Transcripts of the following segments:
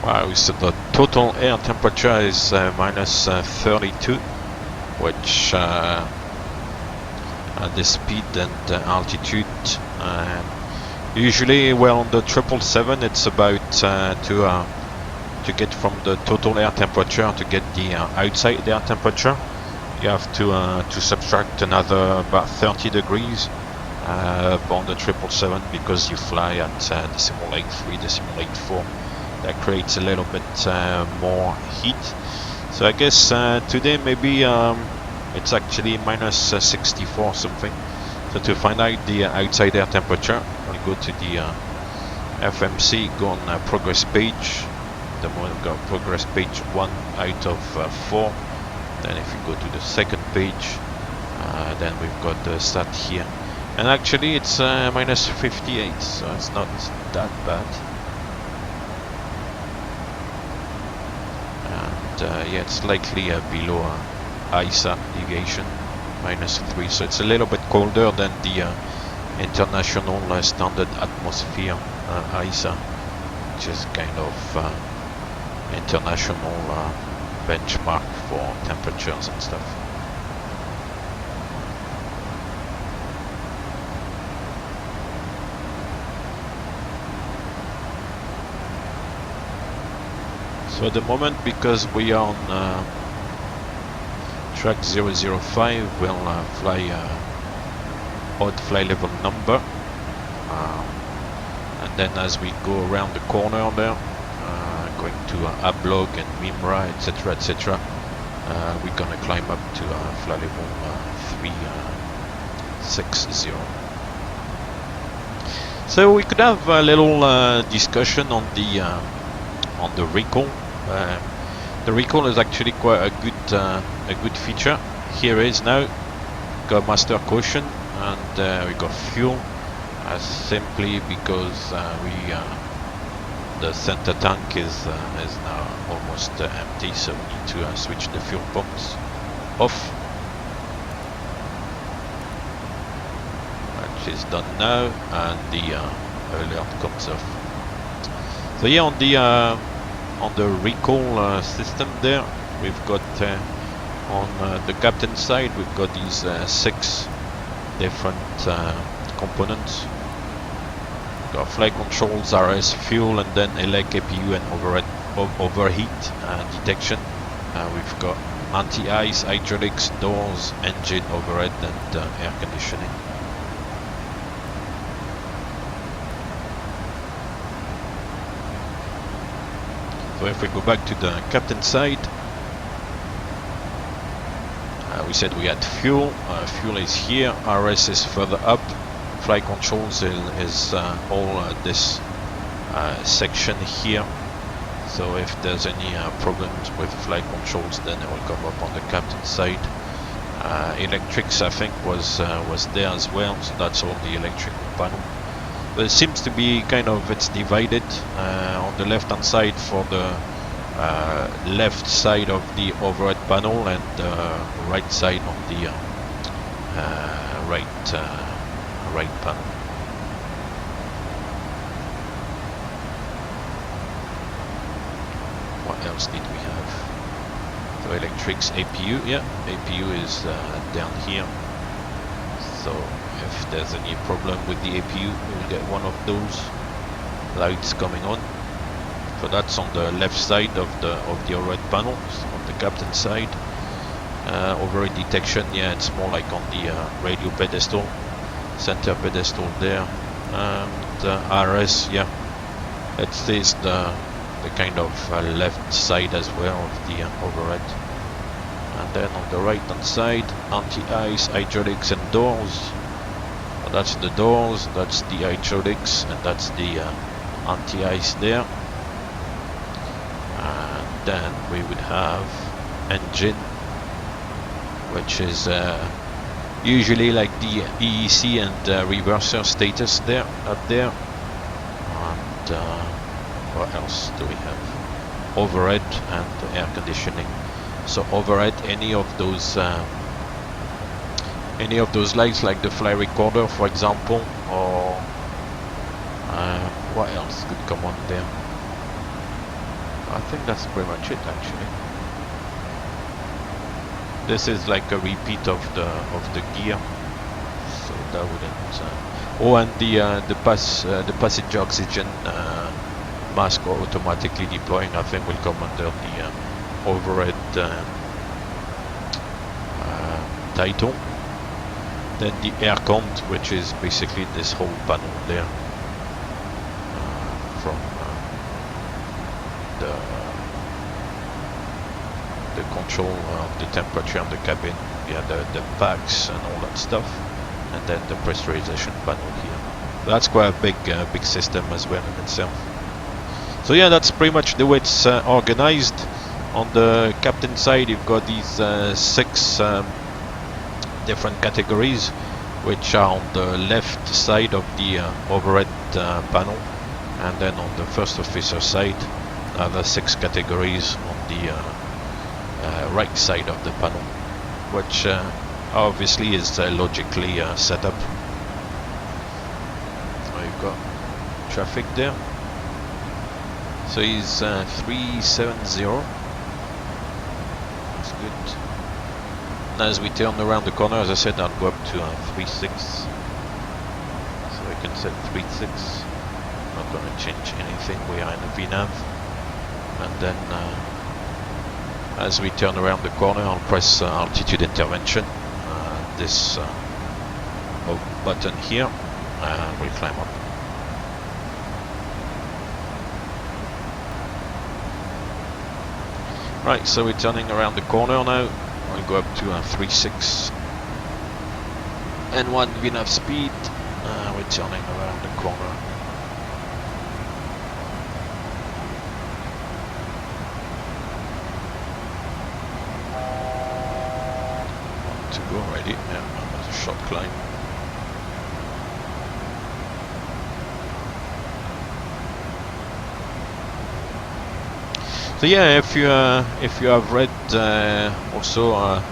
Wow, so the total air temperature is minus 32, which at this speed and altitude, usually, well, on the 777 it's about to get from the total air temperature to get the outside air temperature, you have to subtract another about 30 degrees on the 777 because you fly at decimal 83, decimal 84. That creates a little bit more heat. So I guess today maybe it's actually minus 64 something. So to find out the outside air temperature, I'll go to the FMC, go on progress page. The moment we've got progress page 1 out of 4. Then if you go to the second page, then we've got the stat here. And actually it's minus 58, so it's not that bad. Yeah, it's slightly below ISA deviation, minus 3, so it's a little bit colder than the international standard atmosphere ISA, which is kind of international benchmark for temperatures and stuff. So at the moment, because we are on track 005, we'll fly odd fly level number, and then as we go around the corner there, going to Ablog and Mimra, etc., etc., we're gonna climb up to fly level 360. So we could have a little discussion on the recall. The recall is actually quite a good feature. Here is now got master caution, and we got fuel, simply because the center tank is now almost empty, so we need to switch the fuel pumps off, which is done now, and the alert comes off. So yeah, on the recall system there, we've got on the captain side, we've got these 6 different components. We've got flight controls, RS, fuel, and then elec, APU, and overheat detection. We've got anti-ice, hydraulics, doors, engine, overhead, and air conditioning. So if we go back to the captain side, we said we had fuel. Fuel is here, RS is further up, flight controls is all this section here. So if there's any problems with flight controls, then it will come up on the captain side. Electrics, I think, was there as well, so that's all the electrical panel. But it seems to be kind of, it's divided on the left hand side for the left side of the overhead panel, and right side on the right panel. What else did we have? So electrics, APU, yeah, APU is down here. So if there's any problem with the APU, we'll get one of those lights coming on. So that's on the left side of the overhead panel, on the captain side. Overhead detection, yeah, it's more like on the radio pedestal, center pedestal there. The RS, yeah, it stays the kind of left side as well of the overhead. And then on the right hand side, anti-ice, hydraulics, and doors. Well, that's the doors, that's the hydraulics, and that's the anti-ice there. And then we would have engine, which is usually like the EEC and reverser status there, up there. And what else do we have? Overhead and air conditioning. So overhead, any of those lights, like the fly recorder, for example, or what else could come on there? I think that's pretty much it actually. This is like a repeat of the gear, so that wouldn't. Oh, and the passenger oxygen mask automatically deploying, I think, will come under the overhead title. Then the air count, which is basically this whole panel there, from the control of the temperature of the cabin, yeah, the packs and all that stuff, and then the pressurization panel here. That's quite a big system as well in itself. So yeah, that's pretty much the way it's organized. On the captain side, you've got these 6 different categories, which are on the left side of the overhead panel, and then on the first officer side, other 6 categories on the right side of the panel, which obviously is logically set up. So you've got traffic there. So he's 370. That's good. And as we turn around the corner, as I said, I'll go up to 3.6. So I can set 3.6. Not going to change anything. We are in the VNAV. And then as we turn around the corner, I'll press altitude intervention. This button here, and we'll climb up. Right, so we're turning around the corner now. We'll go up to 3.6 and 1 VNAV speed. We're turning around the corner. To go already, yeah, that's a short climb. So yeah, if you have read also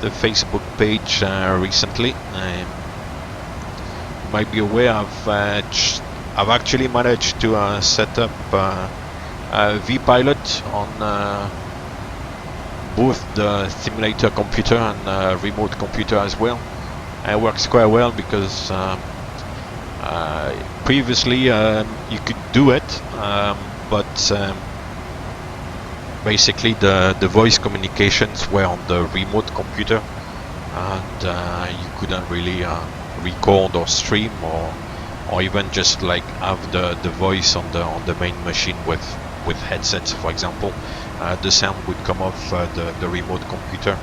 the Facebook page recently, you might be aware I've actually managed to set up vPilot on both the simulator computer and remote computer as well. It works quite well because previously you could do it, but basically the voice communications were on the remote computer, and you couldn't really record or stream or even just like have the voice on the main machine with headsets, for example. The sound would come off the remote computer,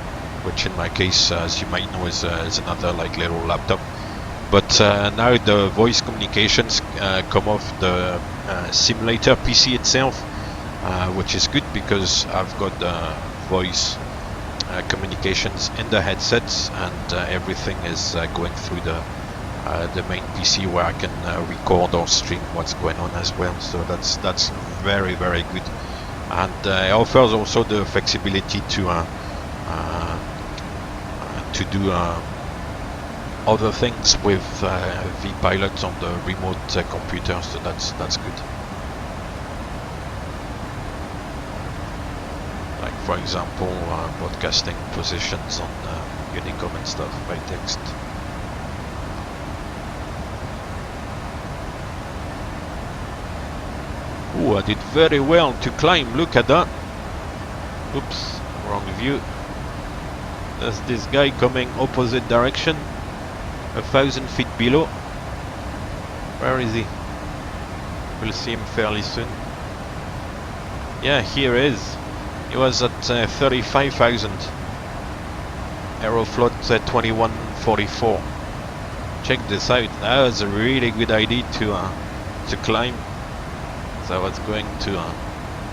which in my case, as you might know, is another like little laptop. But now the voice communications come off the simulator PC itself, which is good because I've got the voice communications in the headsets, and everything is going through the main PC, where I can record or stream what's going on as well. So that's very good, and it offers also the flexibility to do other things with vPilot on the remote computer. So that's good. Like for example, broadcasting positions on Unicom and stuff by text. Oh, I did very well to climb. Look at that. Oops, wrong view. There's this guy coming opposite direction, 1,000 feet below. Where is he? We'll see him fairly soon. Yeah, here he is. He was at 35,000. Aeroflot 2144. Check this out. That was a really good idea to climb. So I was going to.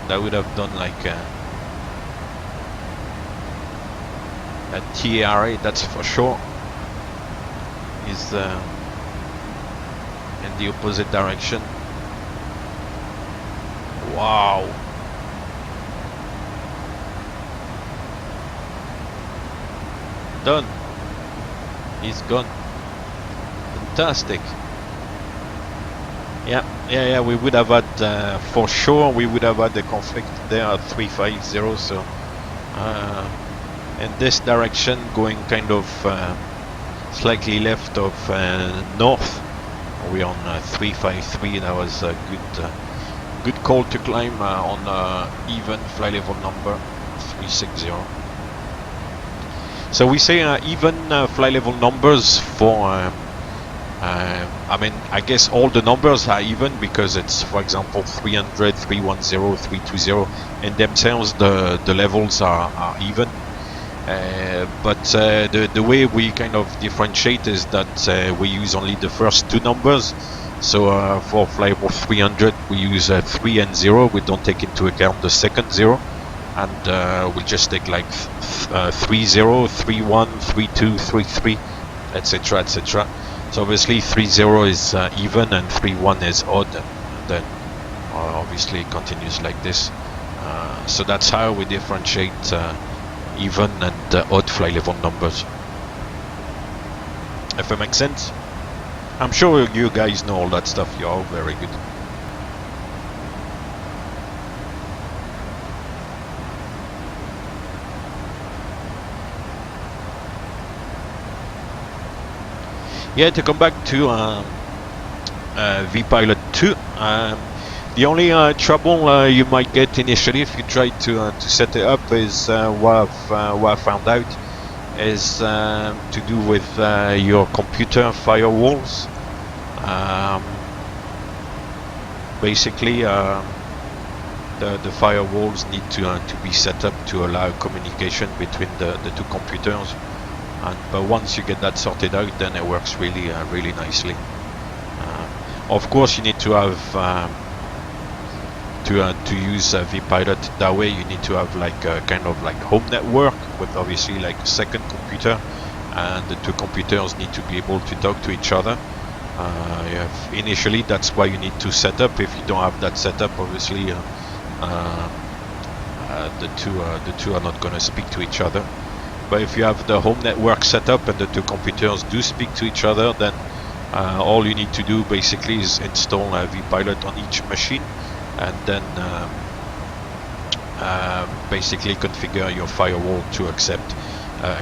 That would have done like a TARA, that's for sure. Is in the opposite direction. Wow. Done. He's gone. Fantastic. Yeah, we would have had, for sure, we would have had the conflict there at 350, so in this direction, going kind of slightly left of north, we're on 353. That was a good call to climb on even fly level number 360. So we say even fly level numbers for I mean, I guess all the numbers are even because it's, for example, 300, 310, 320. In themselves, the levels are even. But the way we kind of differentiate is that we use only the first two numbers. So for fly level 300, we use 3 and 0. We don't take into account the second 0. And we just take like 30, 31, 32, 33, etc., etc. So obviously 30 is even and 31 is odd, and then obviously it continues like this. So that's how we differentiate even and odd fly level numbers. If it makes sense? I'm sure you guys know all that stuff. You're all very good. Yeah, to come back to vPilot 2, the only trouble you might get initially if you try to set it up is what I found out is to do with your computer firewalls. Basically, the firewalls need to be set up to allow communication between the two computers. But once you get that sorted out, then it works really nicely. Of course, you need to have to use vPilot. That way, you need to have like a kind of like home network with obviously like a second computer, and the two computers need to be able to talk to each other. Initially, that's why you need to set up. If you don't have that set up, obviously the two are not going to speak to each other. But if you have the home network set up and the two computers do speak to each other, then all you need to do basically is install vPilot on each machine, and then basically configure your firewall to accept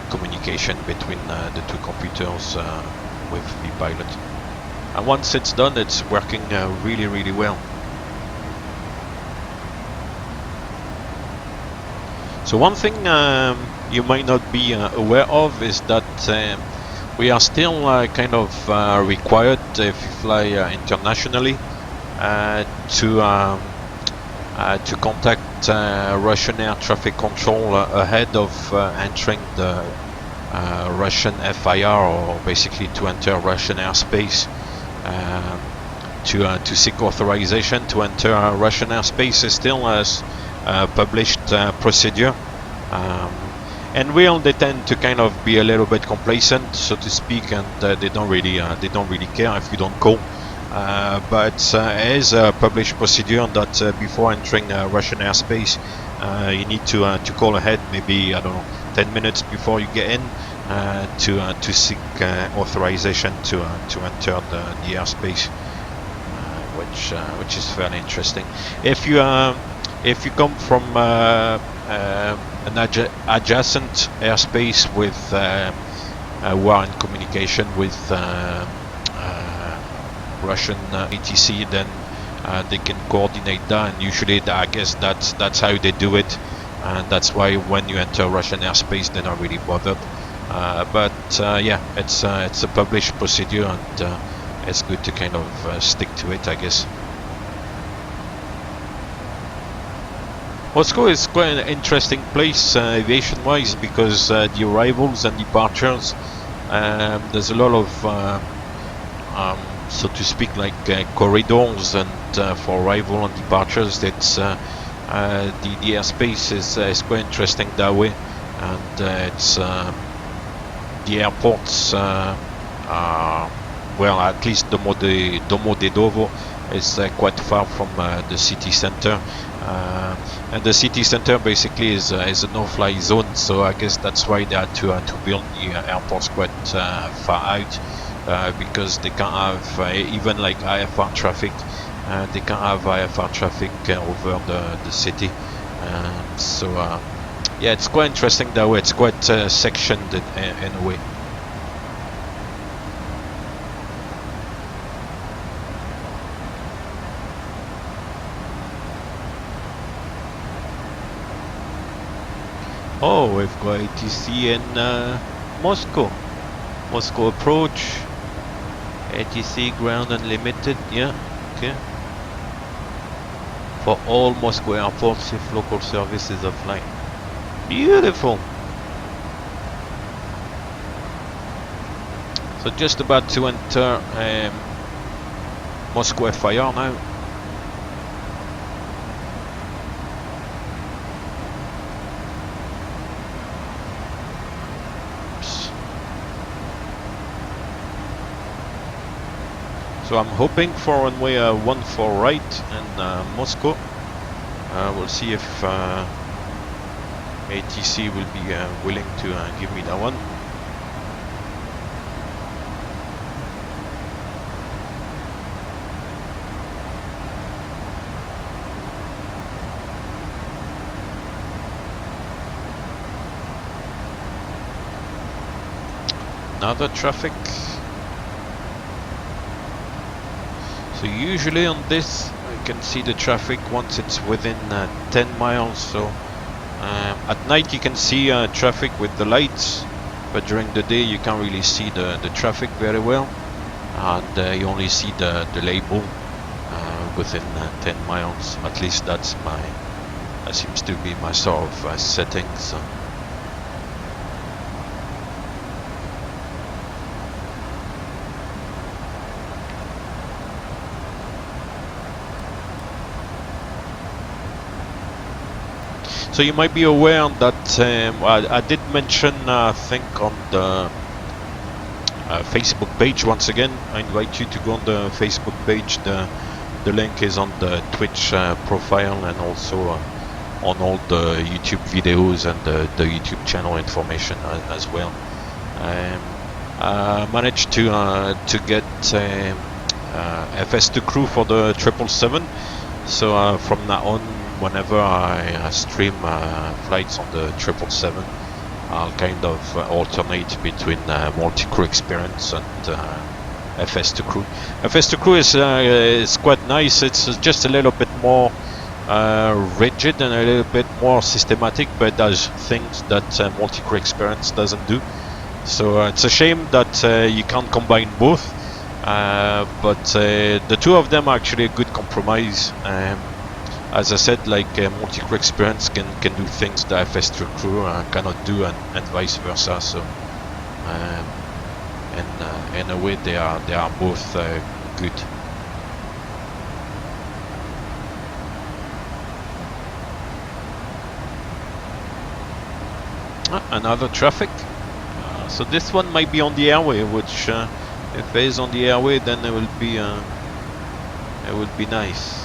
communication between the two computers with vPilot. And once it's done, it's working really well. So one thing you might not be aware of is that we are still kind of required, if you fly internationally, to contact Russian air traffic control ahead of entering the Russian FIR, or basically to enter Russian airspace, to seek authorization to enter Russian airspace is still a published procedure. And they tend to kind of be a little bit complacent, so to speak, and they don't really care if you don't call. But it is a published procedure that before entering Russian airspace, you need to call ahead, maybe, I don't know, 10 minutes before you get in, to seek authorization to enter the airspace, which is fairly interesting. If you come from an adjacent airspace with who are in communication with Russian ATC, then they can coordinate that, and usually I guess that's how they do it, and that's why when you enter Russian airspace they're not really bothered. But yeah, it's a published procedure, and it's good to kind of stick to it, I guess. Moscow is quite an interesting place aviation-wise, because the arrivals and departures, there's a lot of, so to speak, like corridors, and for arrival and departures, it's the airspace is quite interesting that way, and it's the airports, well, at least Domodedovo is quite far from the city center. And the city center basically is a no-fly zone, so I guess that's why they had to build the airports quite far out. because they can't have even like IFR traffic. They can't have IFR traffic over the city. So yeah, it's quite interesting that way. It's quite sectioned in a way. Oh, we've got ATC in Moscow. Moscow approach. ATC ground unlimited, yeah, okay. For all Moscow airports if local service is offline. Beautiful. So just about to enter Moscow FIR now. So I'm hoping for runway 14 right in Moscow. We'll see if ATC will be willing to give me that one. Another traffic. So usually on this I can see the traffic once it's within 10 miles. So at night you can see traffic with the lights, but during the day you can't really see the traffic very well, and you only see the label within 10 miles. At least that seems to be my sort of settings. So you might be aware that I did mention, I think, on the Facebook page. Once again, I invite you to go on the Facebook page. The link is on the Twitch profile, and also on all the YouTube videos and the YouTube channel information as well. I managed to get FS2 crew for the 777. So from now on, whenever I stream flights on the 777, I'll kind of alternate between multi-crew experience and FS2 crew. FS2 crew is quite nice. It's just a little bit more rigid and a little bit more systematic, but does things that multi-crew experience doesn't do. So it's a shame that you can't combine both, but the two of them are actually a good compromise. As I said, like multi-crew experience can do things that FS2 crew cannot do, and vice versa. So in a way they are both good. Another traffic. So this one might be on the airway, which if it is on the airway, then it will be nice.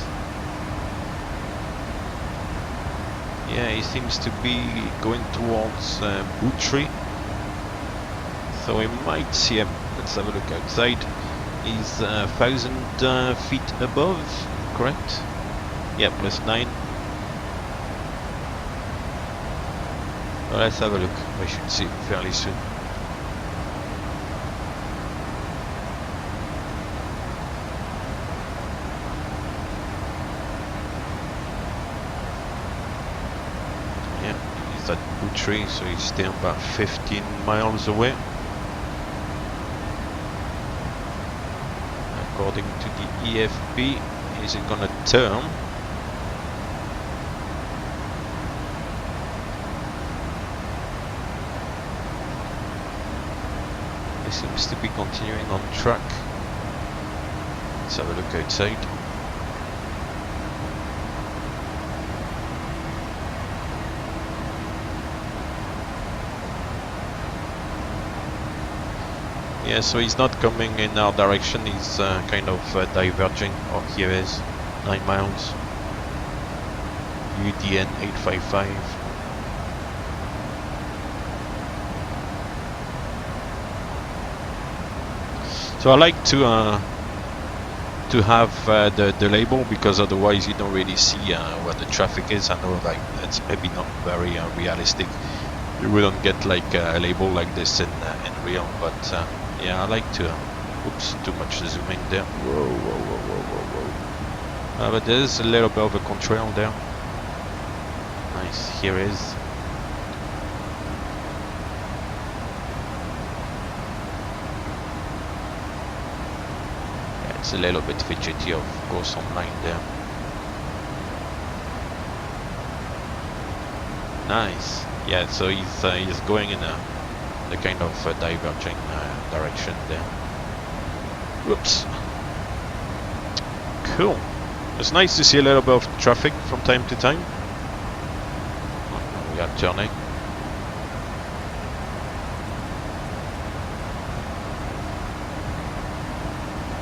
Yeah, he seems to be going towards Butry, so we might see him. Let's have a look outside. He's 1,000 feet above, correct? Yeah, +9. Well, let's have a look. We should see him fairly soon. At Butry, so he's still about 15 miles away. According to the EFB, is it gonna turn? He seems to be continuing on track. Let's have a look outside. Yeah, so he's not coming in our direction, he's kind of diverging. Oh, here is 9 miles. UDN 855. So I like to have the label, because otherwise you don't really see where the traffic is. I know like it's maybe not very realistic. You wouldn't get like a label like this in real, but yeah, I like to. Oops, too much zooming there. Whoa, whoa, whoa, whoa, whoa, whoa. But there is a little bit of a contrail there. Nice, here is. Yeah, it's a little bit fidgety, of course, online there. Nice. Yeah, so he's going in the kind of diverging direction there. Whoops. Cool. It's nice to see a little bit of traffic from time to time. We are turning.